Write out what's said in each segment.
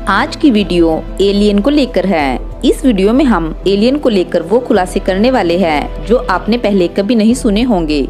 आज की video alien को लेकर है। इस वीडियो में हम एलियन को लेकर वो खुलासे करने वाले हैं जो आपने पहले कभी नहीं सुने होंगे।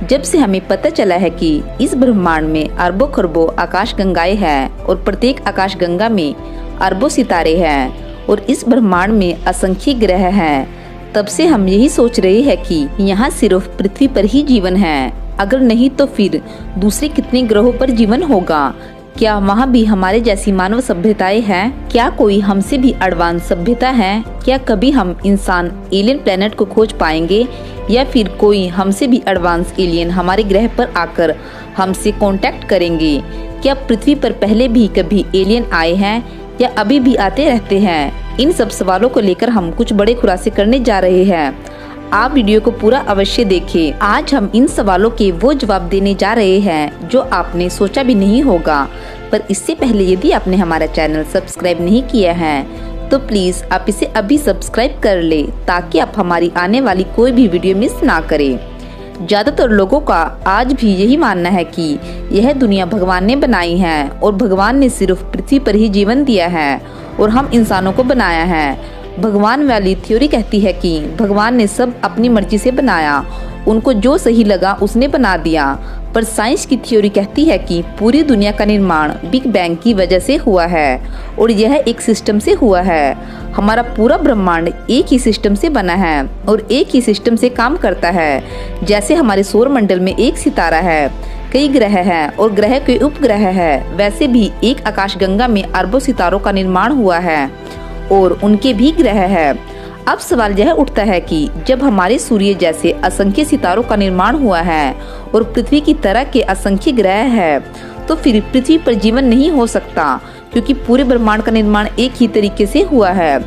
जब से हमें पता चला है कि इस ब्रह्मांड में अरबों खरबों आकाश गंगाएं हैं और प्रत्येक आकाश गंगा में अरबों सितारे हैं और इस ब्रह्मांड में असंख्य ग्रह हैं, तब से हम यही सोच रहे हैं कि यहाँ सिर्फ पृथ्वी पर ही जीवन है। अगर नहीं तो फिर दूसरे कितने ग्रहों पर जीवन होगा? क्या वहाँ भी हमारे जैसी मानव सभ्यताएं हैं? क्या कोई हमसे भी एडवांस सभ्यता है? क्या कभी हम इंसान एलियन प्लेनेट को खोज पाएंगे या फिर कोई हमसे भी एडवांस एलियन हमारे ग्रह पर आकर हमसे कांटेक्ट करेंगे? क्या पृथ्वी पर पहले भी कभी एलियन आए हैं या अभी भी आते रहते हैं? इन सब सवालों को लेकर हम कुछ बड़े खुलासे करने जा रहे हैं। आप वीडियो को पूरा अवश्य देखें। आज हम इन सवालों के वो जवाब देने जा रहे हैं जो आपने सोचा भी नहीं होगा। पर इससे पहले यदि आपने हमारा चैनल सब्सक्राइब नहीं किया है तो प्लीज आप इसे अभी सब्सक्राइब कर ले ताकि आप हमारी आने वाली कोई भी वीडियो मिस ना करें। ज्यादातर लोगों का आज भी यही मानना है कि यह दुनिया भगवान ने बनाई है और भगवान ने सिर्फ पृथ्वी पर ही जीवन दिया है और हम इंसानों को बनाया है। भगवान वाली थ्योरी कहती है कि भगवान ने सब अपनी मर्जी से बनाया, उनको जो सही लगा उसने बना दिया। पर साइंस की थ्योरी कहती है कि पूरी दुनिया का निर्माण बिग बैंग की वजह से हुआ है और यह एक सिस्टम से हुआ है। हमारा पूरा ब्रह्मांड एक ही सिस्टम से बना है और एक ही सिस्टम से काम करता है। जैसे हमारे सौर मंडल में एक सितारा है, कई ग्रह हैं और ग्रह के उपग्रह है, वैसे भी एक आकाशगंगा में अरबों सितारों का निर्माण हुआ है और उनके भी ग्रह है। अब सवाल यह उठता है कि जब हमारे सूर्य जैसे असंख्य सितारों का निर्माण हुआ है और पृथ्वी की तरह के असंख्य ग्रह है तो फिर पृथ्वी पर जीवन नहीं हो सकता, क्योंकि पूरे ब्रह्मांड का निर्माण एक ही तरीके से हुआ है।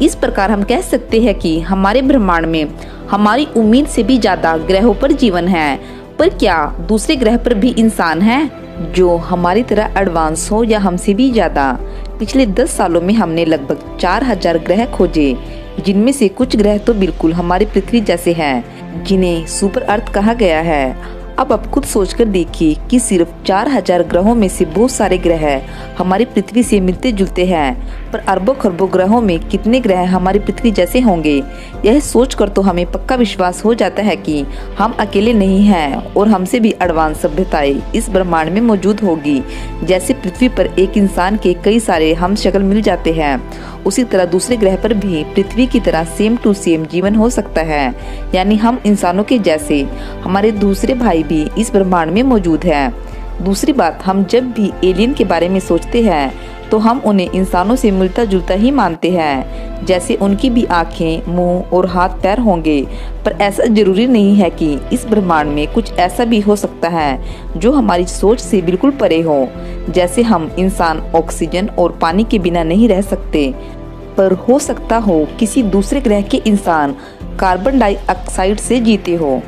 इस प्रकार हम कह सकते हैं कि हमारे ब्रह्मांड में हमारी उम्मीद से भी ज्यादा ग्रहों पर जीवन है। पर क्या दूसरे ग्रह पर भी इंसान हैं जो हमारी तरह एडवांस हो या हमसे भी ज्यादा? पिछले 10 सालों में हमने लगभग 4000 ग्रह खोजे, जिनमें से कुछ ग्रह तो बिल्कुल हमारी पृथ्वी जैसे हैं, जिन्हें सुपर अर्थ कहा गया है। अब आप खुद सोचकर देखिए कि सिर्फ 4000 ग्रहों में से बहुत सारे ग्रह हमारी पृथ्वी से मिलते जुलते हैं, पर अरबों खरबों ग्रहों में कितने ग्रह हमारी पृथ्वी जैसे होंगे? यह सोचकर तो हमें पक्का विश्वास हो जाता है कि हम अकेले नहीं हैं और हमसे भी एडवांस सभ्यताएं इस ब्रह्मांड में मौजूद होगी। जैसे पृथ्वी पर एक इंसान के कई सारे हम शक्ल मिल जाते हैं, उसी तरह दूसरे ग्रह पर भी पृथ्वी की तरह सेम टू सेम जीवन हो सकता है। यानी हम इंसानों के जैसे हमारे दूसरे भाई भी इस ब्रह्मांड में मौजूद है। दूसरी बात, हम जब भी एलियन के बारे में सोचते हैं तो हम उन्हें इंसानों से मिलता जुलता ही मानते हैं। जैसे उनकी भी आंखें, मुंह और हाथ पैर होंगे, पर ऐसा जरूरी नहीं है कि इस ब्रह्मांड में कुछ ऐसा भी हो सकता है जो हमारी सोच से बिल्कुल परे हो। जैसे हम इंसान ऑक्सीजन और पानी के बिना नहीं रह सकते, पर हो सकता हो किसी दूसरे ग्रह के इंसान कार्बन डाइऑक्साइड से जीते हो।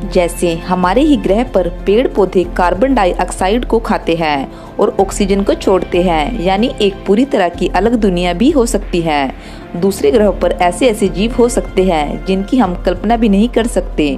जैसे हमारे ही ग्रह पर पेड़ पौधे कार्बन डाइऑक्साइड को खाते हैं और ऑक्सीजन को छोड़ते हैं, यानी एक पूरी तरह की अलग दुनिया भी हो सकती है। दूसरे ग्रहों पर ऐसे ऐसे जीव हो सकते हैं जिनकी हम कल्पना भी नहीं कर सकते।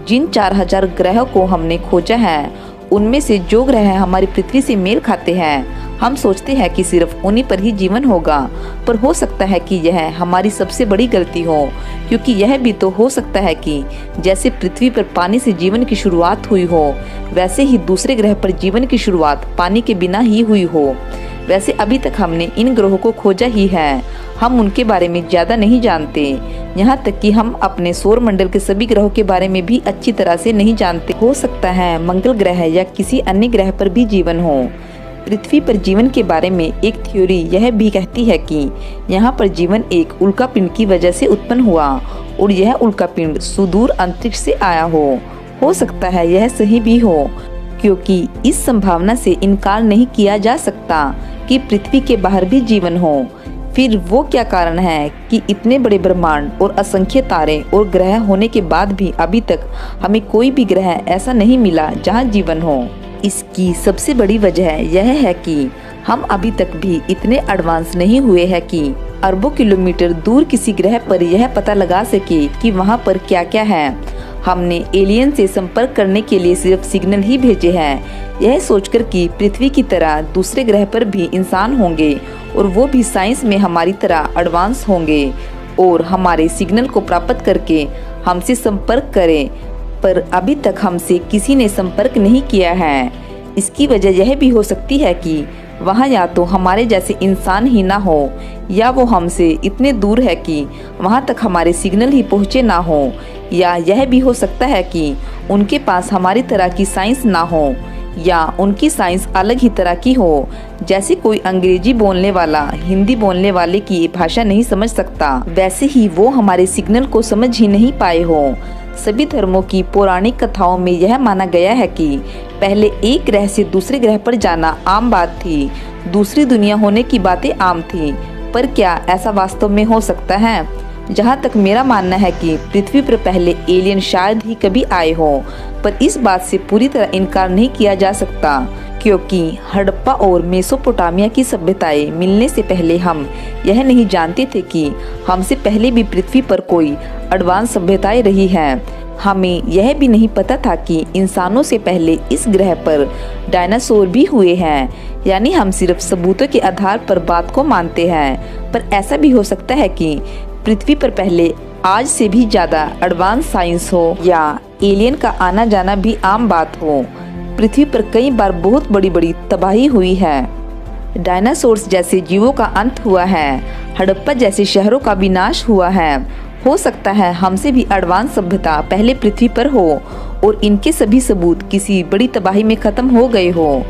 जिन 4000 ग्रहों को हमने खोजा है उनमें से जो ग्रह हमारी पृथ्वी से मेल खाते हैं, हम सोचते हैं कि सिर्फ उन्हीं पर ही जीवन होगा, पर हो सकता है कि यह हमारी सबसे बड़ी गलती हो, क्योंकि यह भी तो हो सकता है कि जैसे पृथ्वी पर पानी से जीवन की शुरुआत हुई हो, वैसे ही दूसरे ग्रह पर जीवन की शुरुआत पानी के बिना ही हुई हो। वैसे अभी तक हमने इन ग्रहों को खोजा ही है, हम उनके बारे में ज्यादा नहीं जानते। यहाँ तक कि हम अपने सौर मंडल के सभी ग्रहों के बारे में भी अच्छी तरह से नहीं जानते। हो सकता है मंगल ग्रह या किसी अन्य ग्रह पर भी जीवन हो। पृथ्वी पर जीवन के बारे में एक थ्योरी यह भी कहती है कि यहाँ पर जीवन एक उल्कापिंड की वजह से उत्पन्न हुआ और यह उल्कापिंड सुदूर अंतरिक्ष से आया हो सकता है यह सही भी हो, क्योंकि इस संभावना से इनकार नहीं किया जा सकता कि पृथ्वी के बाहर भी जीवन हो। फिर वो क्या कारण है कि इतने बड़े ब्रह्मांड और असंख्य तारे और ग्रह होने के बाद भी अभी तक हमें कोई भी ग्रह ऐसा नहीं मिला जहाँ जीवन हो? इसकी सबसे बड़ी वजह यह है कि हम अभी तक भी इतने एडवांस नहीं हुए हैं कि अरबों किलोमीटर दूर किसी ग्रह पर यह पता लगा सके कि वहाँ पर क्या क्या है। हमने एलियन से संपर्क करने के लिए सिर्फ सिग्नल ही भेजे हैं, यह सोचकर कि पृथ्वी की तरह दूसरे ग्रह पर भी इंसान होंगे और वो भी साइंस में हमारी तरह एडवांस होंगे और हमारे सिग्नल को प्राप्त करके हमसे संपर्क करें, पर अभी तक हमसे किसी ने संपर्क नहीं किया है। इसकी वजह यह भी हो सकती है कि वहाँ या तो हमारे जैसे इंसान ही ना हो, या वो हमसे इतने दूर है कि वहाँ तक हमारे सिग्नल ही पहुँचे ना हो, या यह भी हो सकता है कि उनके पास हमारी तरह की साइंस ना हो, या उनकी साइंस अलग ही तरह की हो। जैसे कोई अंग्रेजी बोलने वाला हिंदी बोलने वाले की भाषा नहीं समझ सकता, वैसे ही वो हमारे सिग्नल को समझ ही नहीं पाए हो। सभी धर्मों की पौराणिक कथाओं में यह माना गया है कि पहले एक ग्रह से दूसरे ग्रह पर जाना आम बात थी, दूसरी दुनिया होने की बातें आम थी। पर क्या ऐसा वास्तव में हो सकता है? जहाँ तक मेरा मानना है कि पृथ्वी पर पहले एलियन शायद ही कभी आए हो, पर इस बात से पूरी तरह इनकार नहीं किया जा सकता, क्योंकि हड़प्पा और मेसोपोटामिया की सभ्यताएं मिलने से पहले हम यह नहीं जानते थे कि हमसे पहले भी पृथ्वी पर कोई एडवांस सभ्यताएं रही हैं। हमें यह भी नहीं पता था कि इंसानों से पहले इस ग्रह पर डायनासोर भी हुए हैं। यानी हम सिर्फ सबूतों के आधार पर बात को मानते हैं, पर ऐसा भी हो सकता है कि पृथ्वी पर पहले आज से भी ज्यादा एडवांस साइंस हो, या एलियन का आना जाना भी आम बात हो। पृथ्वी पर कई बार बहुत बड़ी बड़ी तबाही हुई है, डायनासोर्स जैसे जीवों का अंत हुआ है, हड़प्पा जैसे शहरों का विनाश हुआ है। हो सकता है हमसे भी एडवांस सभ्यता पहले पृथ्वी पर हो और इनके सभी सबूत किसी बड़ी तबाही में खत्म हो गए हो।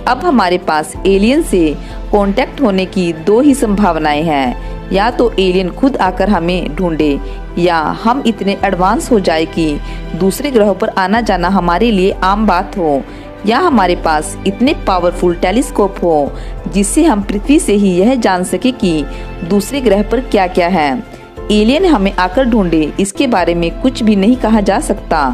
अब हमारे पास एलियन से कांटेक्ट होने की दो ही संभावनाएं हैं, या तो एलियन खुद आकर हमें ढूंढे, या हम इतने एडवांस हो जाए कि दूसरे ग्रहों पर आना जाना हमारे लिए आम बात हो, या हमारे पास इतने पावरफुल टेलीस्कोप हो जिससे हम पृथ्वी से ही यह जान सके कि दूसरे ग्रह पर क्या क्या है। एलियन हमें आकर ढूंढे, इसके बारे में कुछ भी नहीं कहा जा सकता,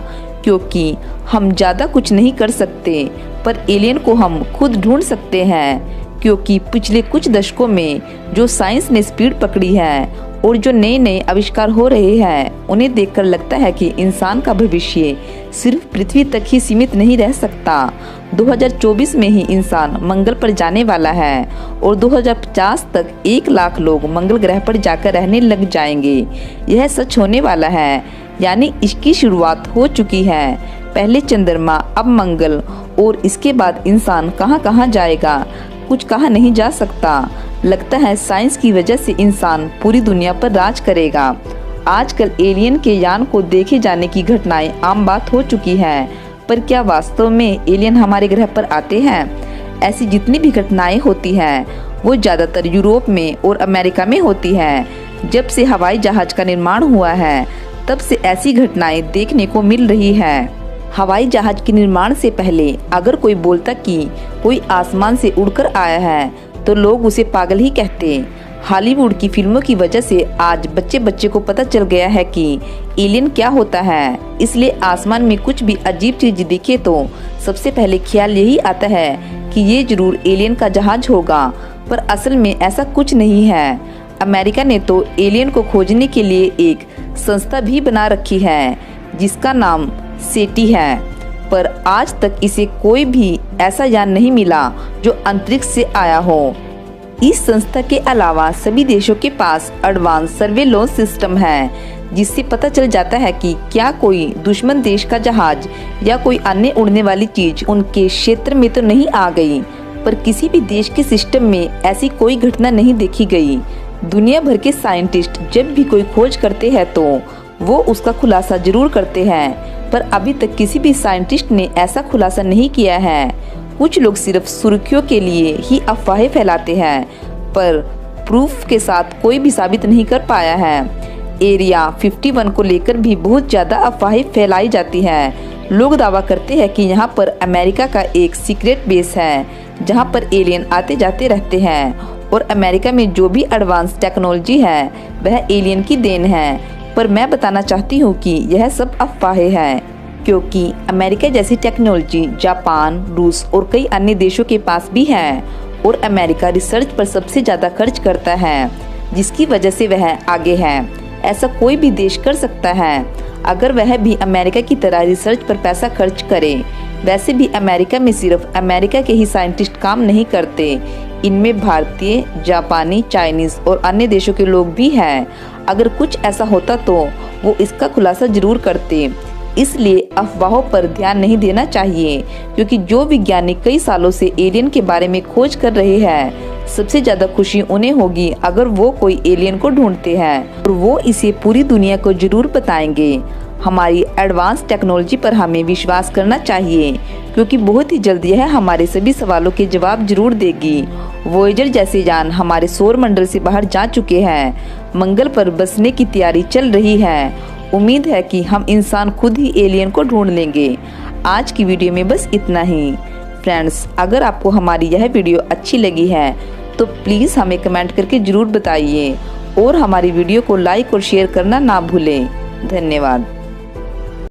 क्योंकि हम ज्यादा कुछ नहीं कर सकते, पर एलियन को हम खुद ढूंढ सकते हैं। क्योंकि पिछले कुछ दशकों में जो साइंस ने स्पीड पकड़ी है और जो नए नए आविष्कार हो रहे हैं, उन्हें देखकर लगता है कि इंसान का भविष्य सिर्फ पृथ्वी तक ही सीमित नहीं रह सकता। 2024 में ही इंसान मंगल पर जाने वाला है और 2050 तक 1 लाख लोग मंगल ग्रह पर जाकर रहने लग जाएंगे। यह सच होने वाला है, यानी इसकी शुरुआत हो चुकी है। पहले चंद्रमा, अब मंगल, और इसके बाद इंसान कहां कहां जाएगा कुछ कहा नहीं जा सकता। लगता है साइंस की वजह से इंसान पूरी दुनिया पर राज करेगा। आजकल एलियन के यान को देखे जाने की घटनाएं आम बात हो चुकी हैं, पर क्या वास्तव में एलियन हमारे ग्रह पर आते हैं? ऐसी जितनी भी घटनाएं होती हैं वो ज्यादातर यूरोप में और अमेरिका में होती हैं। जब से हवाई जहाज का निर्माण हुआ है तब से ऐसी घटनाएं देखने को मिल रही है। हवाई जहाज के निर्माण से पहले अगर कोई बोलता कि कोई आसमान से उड़कर आया है तो लोग उसे पागल ही कहते। हॉलीवुड की फिल्मों की वजह से आज बच्चे बच्चे को पता चल गया है कि एलियन क्या होता है, इसलिए आसमान में कुछ भी अजीब चीज दिखे तो सबसे पहले ख्याल यही आता है कि ये जरूर एलियन का जहाज होगा, पर असल में ऐसा कुछ नहीं है। अमेरिका ने तो एलियन को खोजने के लिए एक संस्था भी बना रखी है जिसका नाम सेटी है, पर आज तक इसे कोई भी ऐसा यान नहीं मिला जो अंतरिक्ष से आया हो। इस संस्था के अलावा सभी देशों के पास एडवांस सर्वेलेंस सिस्टम है जिससे पता चल जाता है कि क्या कोई दुश्मन देश का जहाज या कोई अन्य उड़ने वाली चीज उनके क्षेत्र में तो नहीं आ गई। पर किसी भी देश के सिस्टम में ऐसी कोई घटना नहीं देखी गई। दुनिया भर के साइंटिस्ट जब भी कोई खोज करते हैं तो वो उसका खुलासा जरूर करते हैं, पर अभी तक किसी भी साइंटिस्ट ने ऐसा खुलासा नहीं किया है। कुछ लोग सिर्फ सुर्खियों के लिए ही अफवाहें फैलाते हैं, पर प्रूफ के साथ कोई भी साबित नहीं कर पाया है। एरिया 51 को लेकर भी बहुत ज्यादा अफवाहें फैलाई जाती हैं। लोग दावा करते हैं कि यहाँ पर अमेरिका का एक सीक्रेट बेस है जहाँ पर एलियन आते जाते रहते हैं, और अमेरिका में जो भी एडवांस टेक्नोलॉजी है वह एलियन की देन है। पर मैं बताना चाहती हूँ कि यह सब अफवाहें हैं, क्योंकि अमेरिका जैसी टेक्नोलॉजी जापान, रूस और कई अन्य देशों के पास भी है, और अमेरिका रिसर्च पर सबसे ज्यादा खर्च करता है, जिसकी वजह से वह आगे है। ऐसा कोई भी देश कर सकता है अगर वह भी अमेरिका की तरह रिसर्च पर पैसा खर्च करे। वैसे भी अमेरिका में सिर्फ अमेरिका के ही साइंटिस्ट काम नहीं करते। इनमें भारतीय, जापानी, चाइनीज और अन्य देशों के लोग भी हैं। अगर कुछ ऐसा होता तो वो इसका खुलासा जरूर करते। इसलिए अफवाहों पर ध्यान नहीं देना चाहिए, क्योंकि जो वैज्ञानिक कई सालों से एलियन के बारे में खोज कर रहे हैं, सबसे ज्यादा खुशी उन्हें होगी अगर वो कोई एलियन को ढूंढते हैं और वो इसे पूरी दुनिया को जरूर बताएंगे। हमारी एडवांस टेक्नोलॉजी पर हमें विश्वास करना चाहिए, क्योंकि बहुत ही जल्द यह हमारे सभी सवालों के जवाब जरूर देगी। वोयेजर जैसे यान हमारे सौर मंडल से बाहर जा चुके हैं। मंगल पर बसने की तैयारी चल रही है। उम्मीद है कि हम इंसान खुद ही एलियन को ढूंढ लेंगे। आज की वीडियो में बस इतना ही। फ्रेंड्स, अगर आपको हमारी यह वीडियो अच्छी लगी है तो प्लीज़ हमें कमेंट करके ज़रूर बताइए और हमारी वीडियो को लाइक और शेयर करना ना भूलें। धन्यवाद।